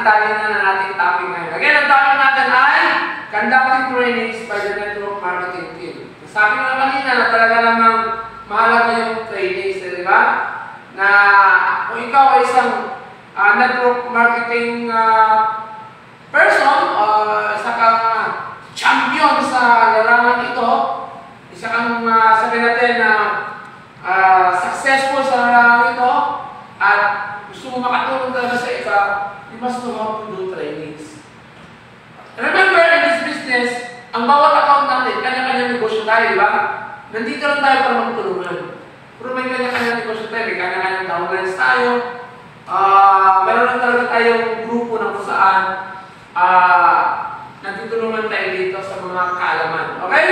detalye na ng ating topic ngayon. Again, ang topic natin ay conducting trainings by the network marketing team. Sabi nga kanina na talaga namang mahalaga yung trainings, di ba? Na kung ikaw ay isang network marketing person o isa kang champion sa larangan ito, isa kang sabihin natin na successful sa larangan ito, at gusto mo makatulong talaga sa iba, you must know how to do trainings. Remember, in this business, ang bawat account natin, kanya-kanya negosyo tayo, di ba? Nandito lang tayo para magtulungan. Pero may kanya-kanya negosyo tayo, may kanya-kanya downlines tayo. Meron lang talaga tayong grupo na kung saan nagtutulungan tayo dito sa mga kaalaman. Okay?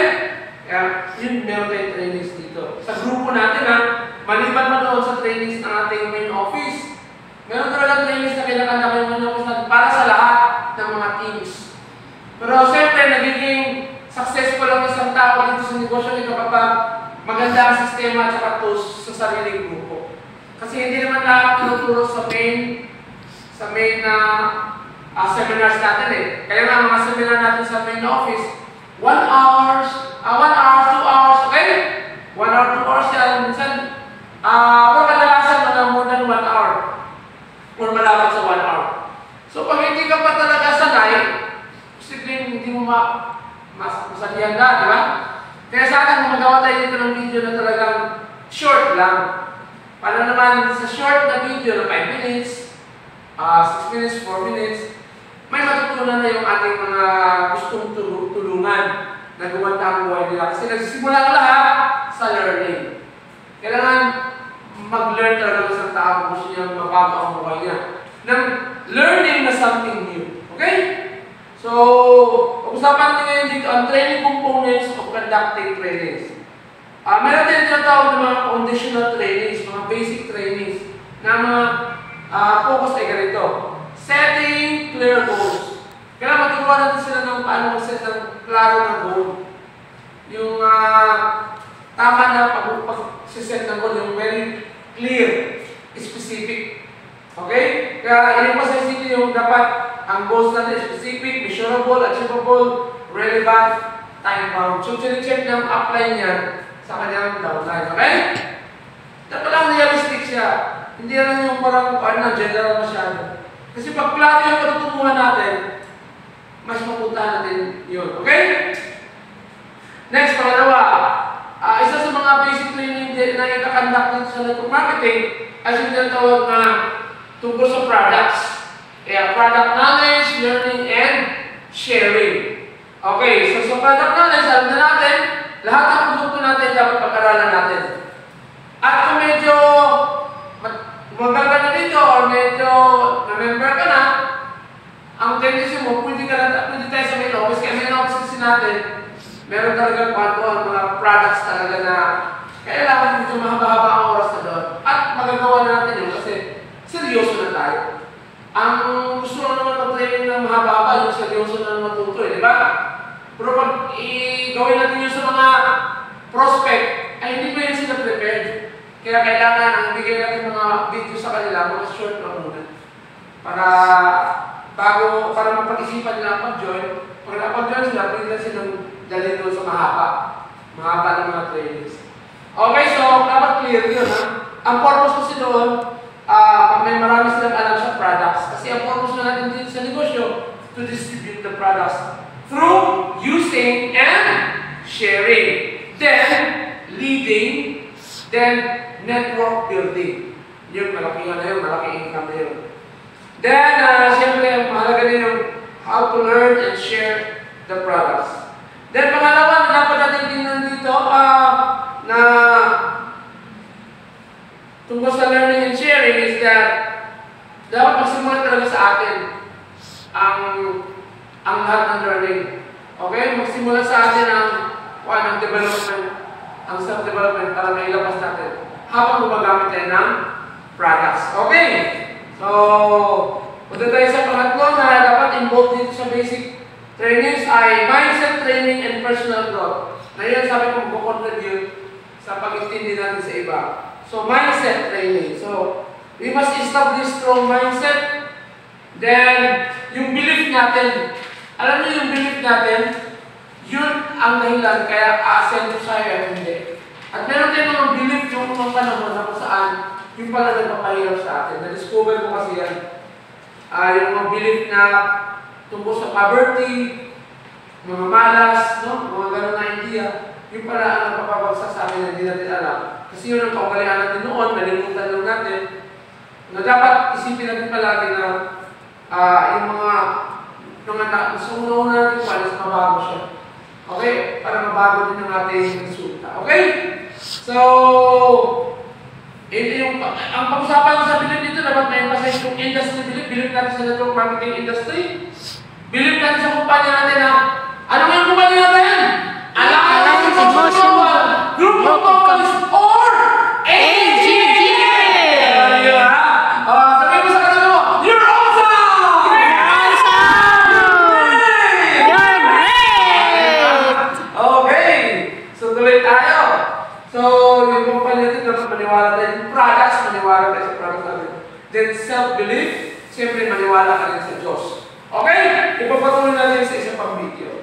Kaya yun, meron tayong trainings dito. Sa grupo natin, maliban mo doon sa trainings ng ating main office, meron talaga trainings na kailangan na main office natin para sa lahat ng mga teams. Pero siyempre, nagiging successful ang isang tao dito sa negosyo nito kapag maganda ang sistema at saka tools sa sariling grupo. Kasi hindi naman lahat tinuturo sa main seminars natin eh. Kaya nga mga seminar natin sa main office, 1 hour, 2 hours, okay? 1 hour, 2 hours yan. Minsan, pero kadalasan mga more than 1 hour. Or malapit sa 1 hour. So pag hindi ka pa talaga sanay, hindi mo masalihan na, di ba? Kaya sa akin, gumagawa tayo dito ng video na talagang short lang. Para naman sa short na video na 5 minutes, 6 minutes, 4 minutes, may matutunan na yung ating mga gustong tulungan na gumanda ang buhay nila. Kasi nagsisimula ang lahat sa learning. Kailangan mag-learn talaga ng isang tao kung gusto niya mabago ang buhay niya. Ng learning na something new. Okay? So, pag-usapan natin ngayon dito ang training components of conducting trainings. Meron din tinatawag ng mga conditional trainings, mga basic trainings, na mga focus ay ganito. Setting clear goals. Kaya maturuan natin sila ng paano mag-set ng klaro na goal. Yung tama na pag-set ng goal, yung very clear, specific. Okay? Kaya hindi pa sa isipin yung dapat ang goals natin specific, measurable, achievable, relevant, time-bound. So, check na ang apply niya sa kanyang downline. Okay? Dapat lang realistic siya. Hindi lang yung parang general masyado. Kasi pag klaro yung patutunguhan natin, mas mapunta natin yun. Okay? Next, pangalawa. Isa sa mga basic training na ikakandak dito sa network marketing ay sinatawag na tungkol sa products. Kaya product knowledge, learning, and sharing. Okay, so sa product knowledge, alam na natin, lahat ng produkto natin dapat pag-aralan natin. At kung medyo magaga na dito or medyo na-member ka na, ang tendency mo, pwede tayo sa main office. Kaya main office kasi natin, meron talaga kwanto ang mga products talaga na kailangan medyo mahaba-haba ang oras na doon. At magagawa na natin yun kasi seryoso na tayo. Ang gusto na naman mag-training ng mahaba-haba, yung seryoso na matuto di ba? Pero pag gawin natin yun sa mga prospect, ay hindi pa yun sila prepared. Kaya kailangan ang bigay natin mga video sa kanila, mga short na muna. Para mapag-isipan nila pag-join. Pag napag-join sila, pwede na silang dalhin doon sa mahaba ng mga trainings. Okay, so dapat clear yun ha. Ang purpose kasi doon, may marami silang alam sa products. Kasi ang purpose na natin dito sa negosyo, to distribute the products through using and sharing. Then, leading, then network building. Yun, malaki income na yun. Then, siyempre, mahalaga din yung how to learn and share the products. Then, pangalawa na dapat natin tingnan dito, na tungkol sa learning and sharing is that dapat magsimula talaga sa atin ang lahat ng learning. Okay? Magsimula sa atin ang development, ang self-development para mailabas natin habang gumagamit tayo ng products. Okay? So, punta tayo sa pangatlo na dapat involved dito sa basic trainings ay mindset training and personal growth. Na yun, sabi ko, mag-contribute sa pag-intindi natin sa iba. So, mindset training. So, we must establish strong mindset, Then, yung belief natin. Alam niyo yung belief natin, yun ang dahilan kaya aasenso sa'yo hindi. At meron tayong mga belief yung mga panahon na kung saan yung pala nagpapahirap sa atin. Na-discover ko kasi yan. Yung mga belief na tungkol sa poverty, mga malas, no? Mga gano'n na idea. Yung pala ang nagpapabagsak sa amin na hindi natin alam. Kasi yun ang kaugalian natin noon, nalimutan lang natin, na dapat isipin natin palagi na yung mga gusto mo natin palas, mabago siya. Okay? Para mabago din ang ating resulta. Okay? So, ang pag-usapan ko sa bilib dito, dapat may emphasize yung industry bilib. Bilib natin sa network marketing industry. Bilib natin sa kumpanya natin na, ano nga yung kumpanya natin? Alliance Emotional Group of Companies or AGGA! Sabihin mo sa kanila mo, you're awesome! You're awesome! You're great! Okay, so tuloy tayo. So, yung kumpanya natin, dapat maniwala tayo. Yung products, maniwala tayo sa products natin. Then, self-belief, siyempre maniwala ka rin sa Diyos. Okay? Ipapatuloy natin sa isang pang video.